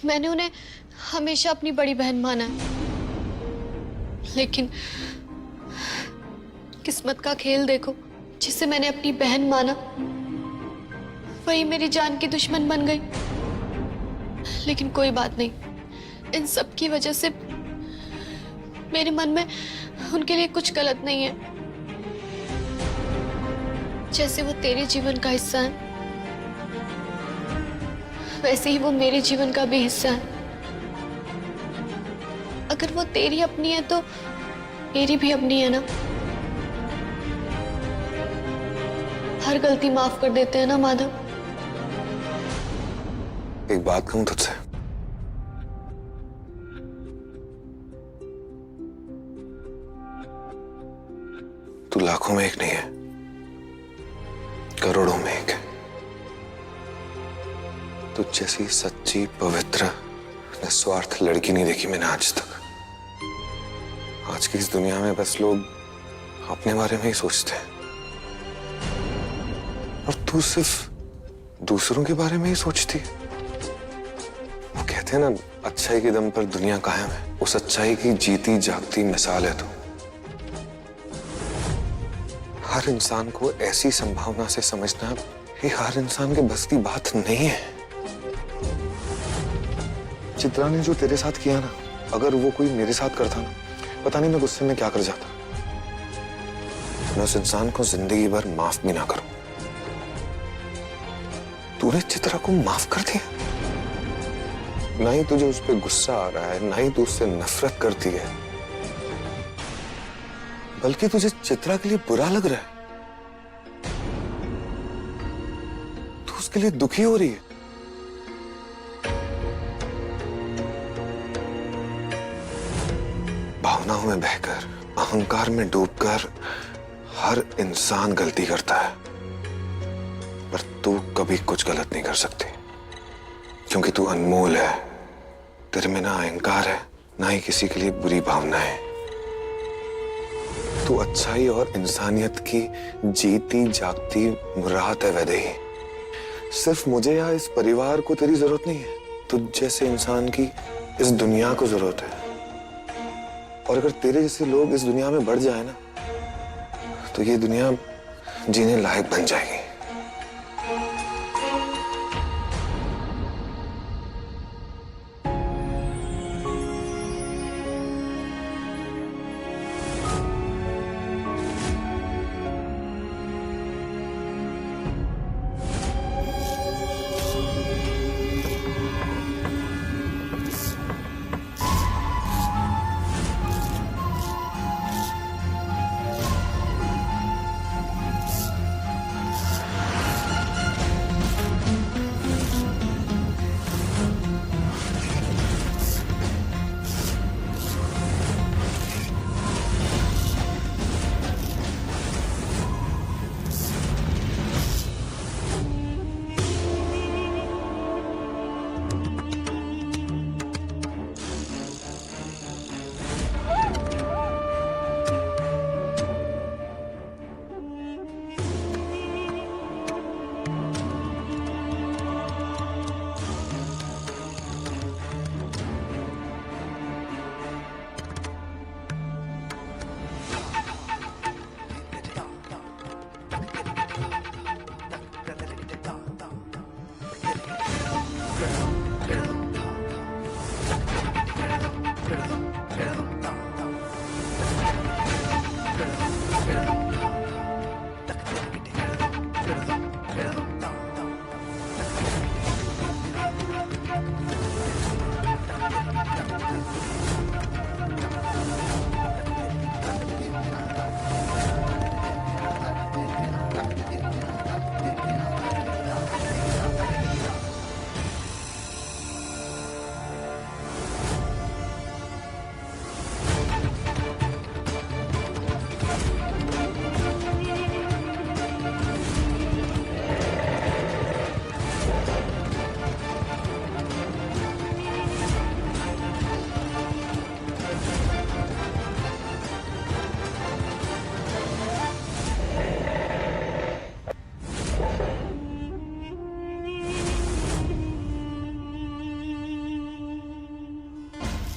मैंने उन्हें हमेशा अपनी बड़ी बहन माना है, लेकिन किस्मत का खेल देखो, जिसे मैंने अपनी बहन माना वही मेरी जान की दुश्मन बन गई। लेकिन कोई बात नहीं, इन सब की वजह से मेरे मन में उनके लिए कुछ गलत नहीं है। जैसे वो तेरे जीवन का हिस्सा है, वैसे ही वो मेरे जीवन का भी हिस्सा है। अगर वो तेरी अपनी है तो मेरी भी अपनी है ना। हर गलती माफ कर देते हैं ना माधव। एक बात कहूं तुझसे, तू लाखों में एक नहीं है, करोड़ों में एक है। तू जैसी सच्ची, पवित्र, निस्वार्थ लड़की नहीं देखी मैंने आज तक। आज की इस दुनिया में बस लोग अपने बारे में ही सोचते हैं, और तू सिर्फ दूसरों के बारे में ही सोचती है। वो कहते हैं ना, अच्छाई के दम पर दुनिया कायम है। उस अच्छाई की जीती जागती मिसाल है तू। हर इंसान को ऐसी संभावना से समझना ये हर इंसान के बस की बात नहीं है। चित्रा ने जो तेरे साथ किया ना, अगर वो कोई मेरे साथ करता ना, पता नहीं मैं गुस्से में क्या कर जाता। मैं उस इंसान को जिंदगी भर माफ भी ना करूं। तूने चित्रा को माफ कर दिया। ना ही तुझे उस पर गुस्सा आ रहा है, ना ही तू उससे नफरत करती है, बल्कि तुझे चित्रा के लिए बुरा लग रहा है। तू उसके लिए दुखी हो रही है। भावनाओं में बहकर, अहंकार में डूबकर हर इंसान गलती करता है, पर तू कभी कुछ गलत नहीं कर सकती, क्योंकि तू अनमोल है। तेरे में ना अहंकार है, ना ही किसी के लिए बुरी भावना है। तू अच्छाई और इंसानियत की जीती जागती मुराद है वैदेही। सिर्फ मुझे या इस परिवार को तेरी जरूरत नहीं है, तुझ जैसे इंसान की इस दुनिया को जरूरत है। और अगर तेरे जैसे लोग इस दुनिया में बढ़ जाए ना, तो ये दुनिया जीने लायक बन जाएगी।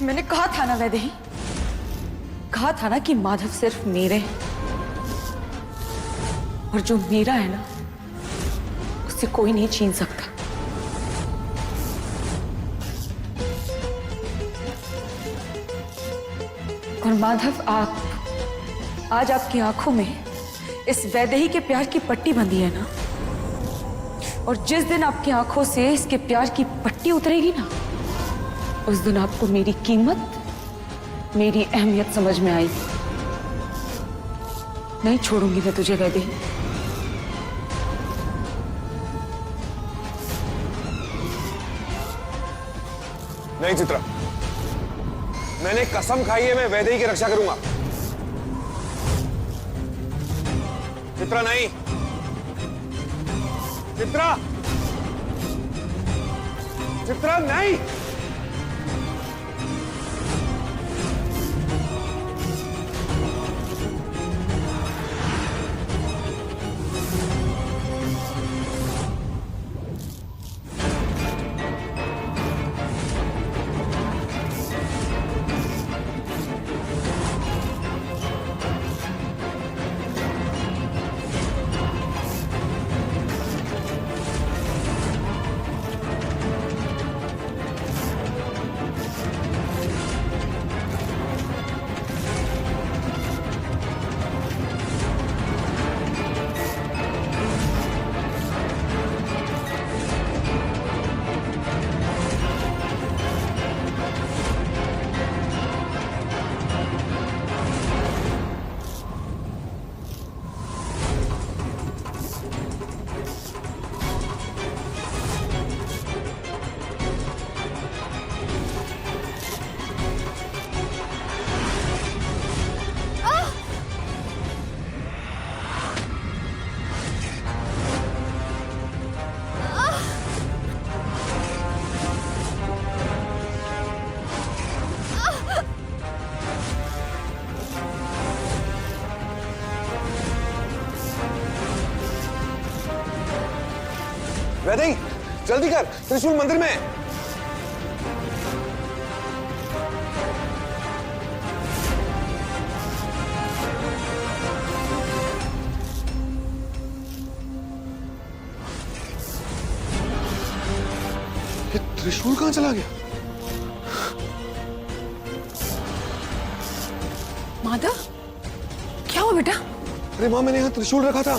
मैंने कहा था ना वैदेही, कहा था ना कि माधव सिर्फ मेरे हैं, और जो मेरा है ना उससे कोई नहीं छीन सकता। और माधव, आप आज आपकी आंखों में इस वैदेही के प्यार की पट्टी बंधी है ना, और जिस दिन आपकी आंखों से इसके प्यार की पट्टी उतरेगी ना, उस दिन आपको मेरी कीमत, मेरी अहमियत समझ में आएगी। नहीं छोड़ूंगी मैं तुझे वैदेही। नहीं चित्रा, मैंने कसम खाई है मैं वैदेही की रक्षा करूंगा। चित्रा नहीं, चित्रा, चित्रा नहीं। वैदेही, जल्दी कर, त्रिशूल मंदिर में है। ये त्रिशूल कहां चला गया? माधव, क्या हुआ बेटा? अरे मां, मैंने यहां त्रिशूल रखा था।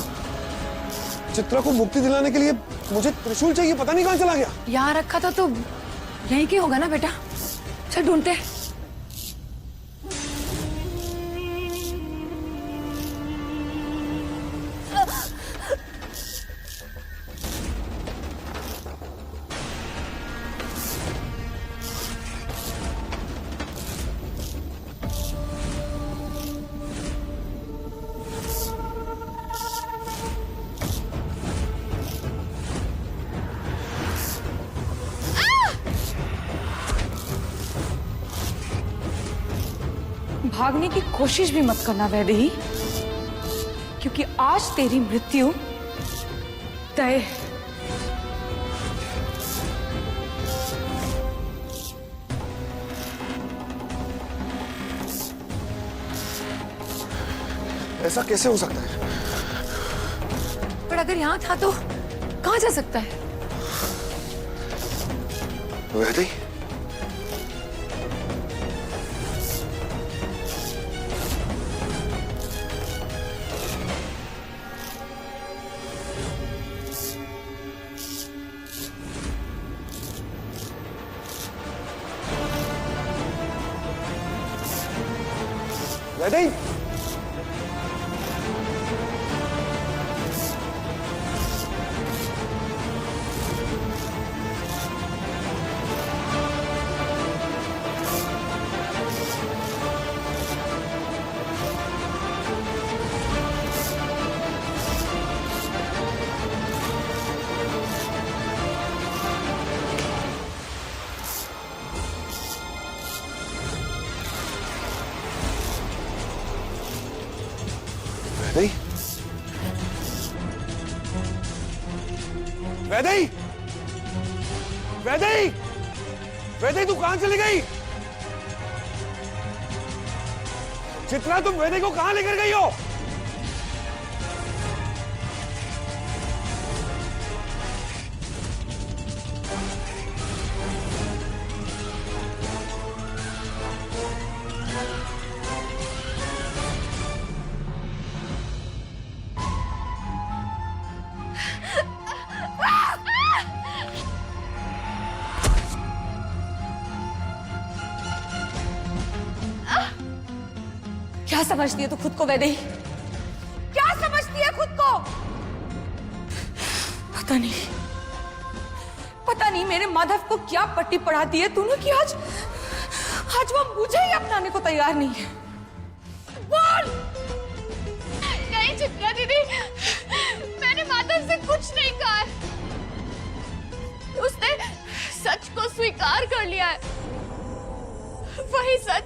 चित्रा को मुक्ति दिलाने के लिए मुझे त्रिशूल चाहिए, पता नहीं कहां चला गया। यहाँ रखा था तो यहीं के होगा ना बेटा। चल ढूंढते। भागने की कोशिश भी मत करना वैदेही, क्योंकि आज तेरी मृत्यु तय है। ऐसा कैसे हो सकता है? पर अगर यहां था तो कहां जा सकता है? वैदेही, वैदेही, वैदेही, वैदेही, वैदेही, तू कहां चली गई? चित्रा, तुम वैदेही को कहां लेकर गई हो? क्या समझती है तू खुद को वैदेही? क्या समझती है खुद को? पता नहीं मेरे माधव को क्या पट्टी पढ़ाती है तूने कि आज वो मुझे ही अपनाने को तैयार नहीं है। बोल। नहीं चित्रा दीदी, मैंने माधव से कुछ नहीं कहा। उसने सच को स्वीकार कर लिया है, वही सच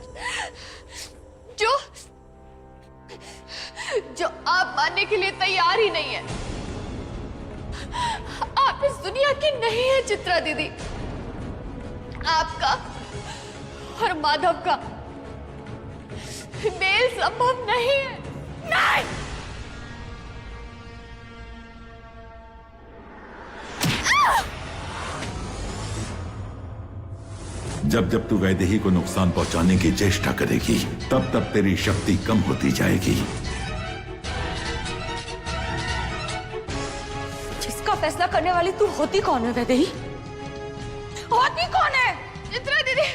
जो आप मानने के लिए तैयार ही नहीं है। आप इस दुनिया की नहीं है चित्रा दीदी। आपका और माधव का मेल संभव नहीं है। नहीं। जब जब तू वैदेही को नुकसान पहुंचाने की चेष्टा करेगी, तब तब तेरी शक्ति कम होती जाएगी। जिसका फैसला करने वाली तू होती कौन है वैदेही? होती कौन है? चित्रा दीदी,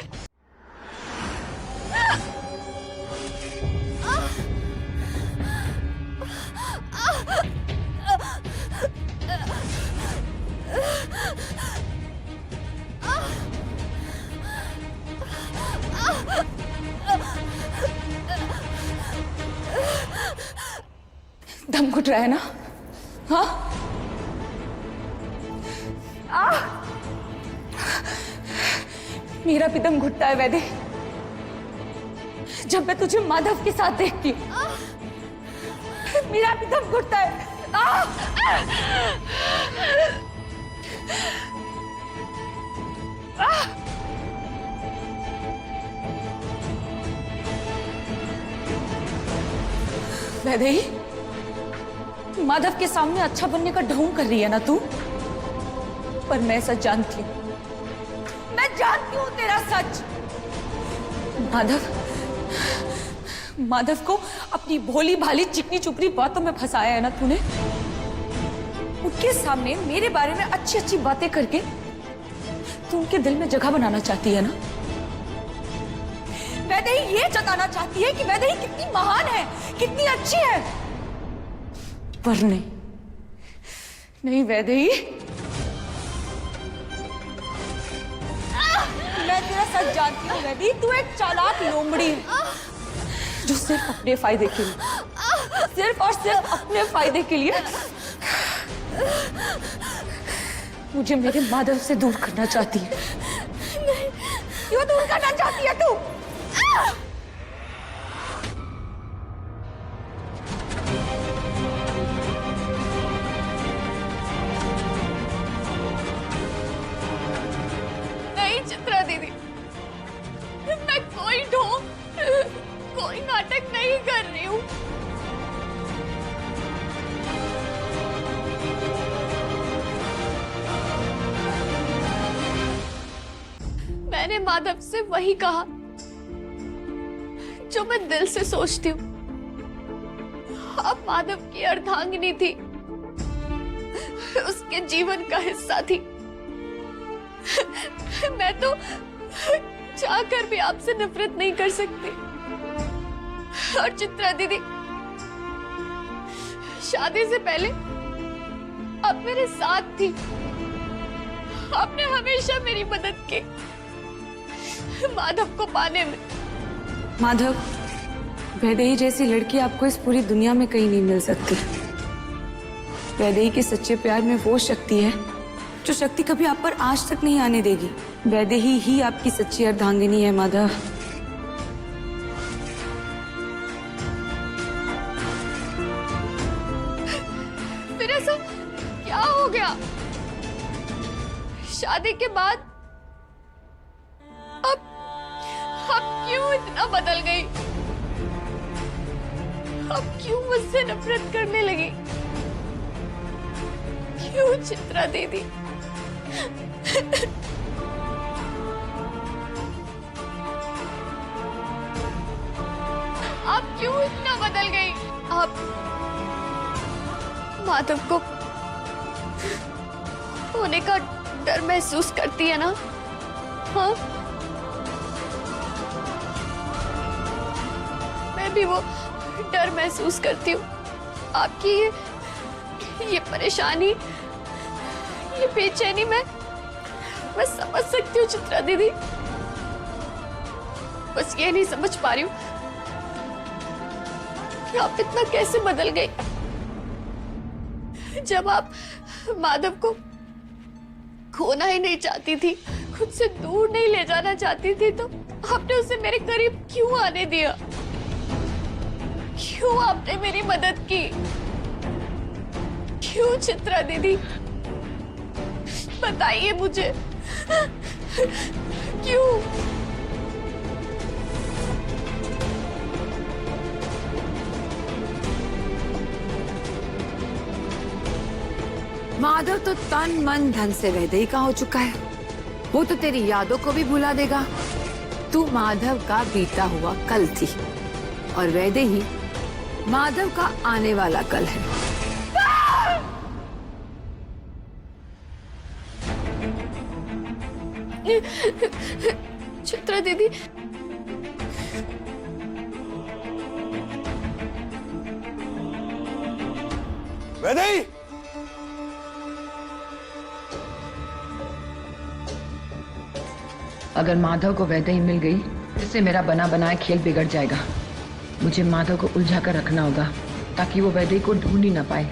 दम घुट रहा है ना? हाँ? मेरा भी दम घुटता है वैदेही, जब मैं तुझे माधव के साथ देखती हूँ। मेरा भी दम घुटता है। वैदेही, माधव के सामने अच्छा बनने का ढोंग कर रही है ना तू? पर मैं सच जानती हूँ, मैं जानती हूँ तेरा सच। माधव को अपनी भोली भाली चिकनी चुपड़ी बातों में फंसाया है ना तूने? उनके सामने मेरे बारे में अच्छी अच्छी बातें करके तू उनके दिल में जगह बनाना चाहती है ना? वैदेही ये जताना चाहती है कि वैदेही कितनी महान है, कितनी अच्छी है। पर नहीं वैदेही, मैं तेरा सच जानती हूँ वैदेही, तू एक चालाक लोमड़ी है जो सिर्फ अपने फायदे के लिए, सिर्फ और सिर्फ अपने फायदे के लिए मुझे मेरे माधव से दूर करना चाहती है। नहीं, क्यों दूर करना चाहती है तू? नहीं चित्रा दीदी, मैं कोई ढोंग, कोई नाटक नहीं कर रही हूँ। मैंने माधव से वही कहा जो मैं दिल से सोचती हूँ। आप माधव की अर्धांगिनी थी, उसके जीवन का हिस्सा थी। मैं तो चाहकर भी आपसे नफरत नहीं कर सकती। और चित्रा दीदी, शादी से पहले आप मेरे साथ थी, आपने हमेशा मेरी मदद की माधव को पाने में। माधव, वैदेही जैसी लड़की आपको इस पूरी दुनिया में कहीं नहीं मिल सकती। वैदेही के सच्चे प्यार में वो शक्ति है जो शक्ति कभी आप पर आज तक नहीं आने देगी। वैदेही ही आपकी सच्ची अर्धांगिनी है माधव। फिर ऐसा क्या हो गया? शादी के बाद आप क्यों इतना बदल गई? अब क्यों मुझसे नफरत करने लगी? क्यों चित्रा दीदी? आप क्यों इतना बदल गई? आप माधव को होने का डर महसूस करती है ना? हाँ, मैं भी वो डर महसूस करती हूँ। आपकी ये परेशानी, ये बेचैनी मैं समझ सकती हूँ चित्रा दीदी। बस ये नहीं समझ पा रही हूँ कि आप इतना कैसे बदल गई। जब आप माधव को खोना ही नहीं चाहती थी, खुद से दूर नहीं ले जाना चाहती थी, तो आपने उसे मेरे करीब क्यों आने दिया? क्यों आपने मेरी मदद की? क्यों चित्रा दीदी? बताइए मुझे, क्यों? माधव तो तन मन धन से वैदेही का हो चुका है। वो तो तेरी यादों को भी भुला देगा। तू माधव का बीता हुआ कल थी और वैदेही माधव का आने वाला कल है। चित्रा दीदी, वैदेही! अगर माधव को वैदेही मिल गई, इससे मेरा बना बनाया खेल बिगड़ जाएगा। मुझे माधव को उलझा कर रखना होगा ताकि वो वैदेही को ढूंढ ही ना पाए।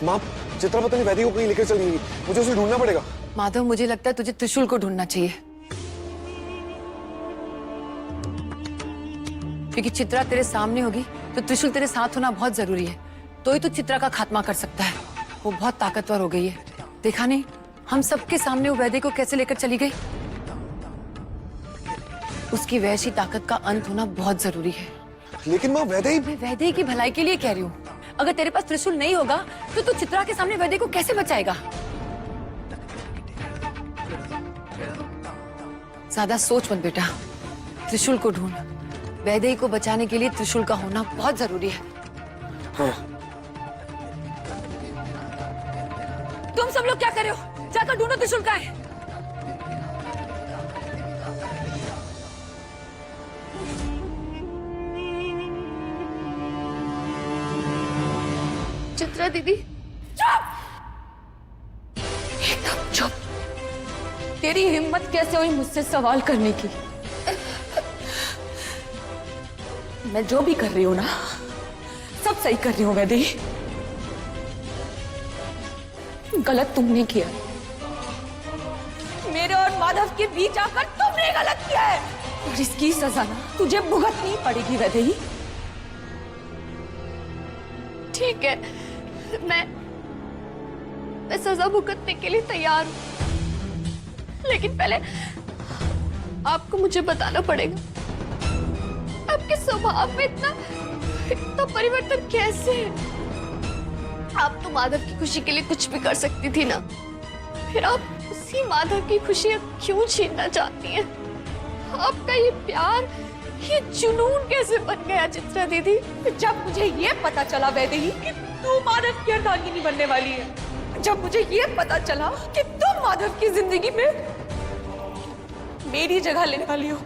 माँ, चित्रा पता नहीं वैदेही को कहीं लेकर चली गई। मुझे उसे ढूंढना पड़ेगा। माधव, मुझे लगता है तुझे त्रिशूल को ढूंढना चाहिए, क्योंकि चित्रा तेरे सामने होगी तो त्रिशूल तेरे साथ होना बहुत जरूरी है। तो ही तो चित्रा का खात्मा कर सकता है। वो बहुत ताकतवर हो गई है। देखा नहीं हम सबके सामने वो वैदेही को कैसे लेकर चली गई? उसकी वैसी ताकत का अंत होना बहुत जरूरी है। लेकिन माँ, वैदेही... मैं वैदेही की भलाई के लिए कह रही हूँ। अगर तेरे पास त्रिशूल नहीं होगा तो तू चित्रा के सामने वैदेही को कैसे बचाएगा? ज्यादा सोच मत बेटा, त्रिशूल को ढूंढ। वैदेही को बचाने के लिए त्रिशूल का होना बहुत जरूरी है। हाँ। तुम सब लोग क्या कर रहे हो? जाकर ढूंढो त्रिशूल का है। चित्रा दीदी, चुप! एकदम चुप। तेरी हिम्मत कैसे हुई मुझसे सवाल करने की? मैं जो भी कर रही हूँ ना, सब सही कर रही हूँ वैदेही। गलत तुमने किया। मेरे और माधव के बीच आकर तुमने गलत किया है और इसकी सजा ना तुझे भुगतनी पड़ेगी वैदेही। ठीक है, मैं सजा भुगतने के लिए तैयार हूँ, लेकिन पहले आपको मुझे बताना पड़ेगा आपके स्वभाव में इतना परिवर्तन कैसे है? आप तो माधव की खुशी के लिए कुछ भी कर सकती थी ना, फिर आप उसी माधव की खुशी क्यों छीनना चाहती हैं? आपका ये प्यार, ये जुनून कैसे बन गया चित्रा दीदी? जब मुझे ये पता चला वैदेही कि तू माधव की अर्धांगिनी बनने वाली है, जब मुझे ये पता चला कि तुम माधव की जिंदगी में मेरी जगह लेने वाली हो,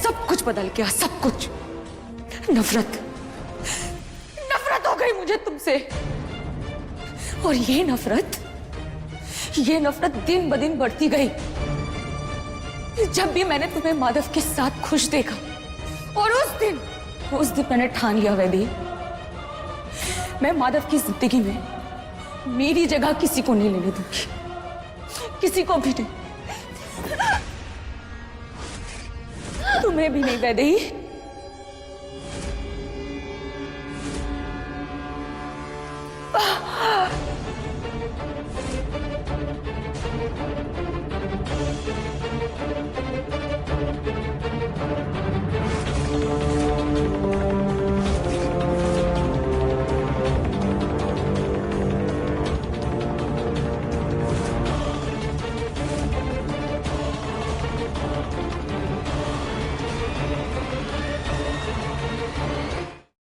सब कुछ बदल गया, सब कुछ। नफरत हो गई मुझे तुमसे, और ये नफरत दिन ब दिन बढ़ती गई। जब भी मैंने तुम्हें माधव के साथ खुश देखा, और उस दिन मैंने ठान लिया वैदेही, मैं माधव की जिंदगी में मेरी जगह किसी को नहीं लेने दूंगी, किसी को भी नहीं। तुम्हें भी नहीं वैदेही।